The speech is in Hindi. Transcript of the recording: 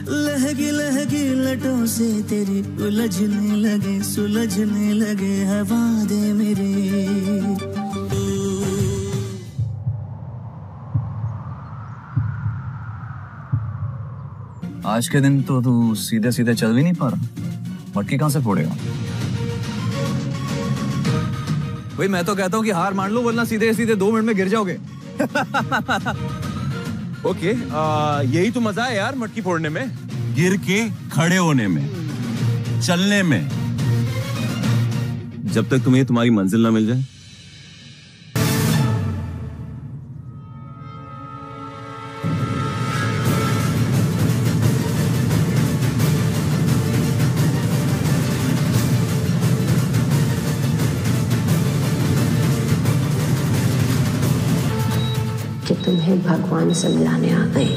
लहगी लहगी लटों से तेरी उलझने लगे, सुलझने लगे है वादे मेरे। आज के दिन तो तू सीधे सीधे चल भी नहीं पा रहा, मटकी कहां से फोड़ेगा? भाई मैं तो कहता हूँ कि हार मान लो, वरना सीधे सीधे 2 मिनट में गिर जाओगे। ओके, यही तो मजा है यार मटकी फोड़ने में। गिर के खड़े होने में, चलने में। जब तक तुम्हें तुम्हारी मंजिल ना मिल जाए। कि तुम्हें भगवान समझाने आ गए।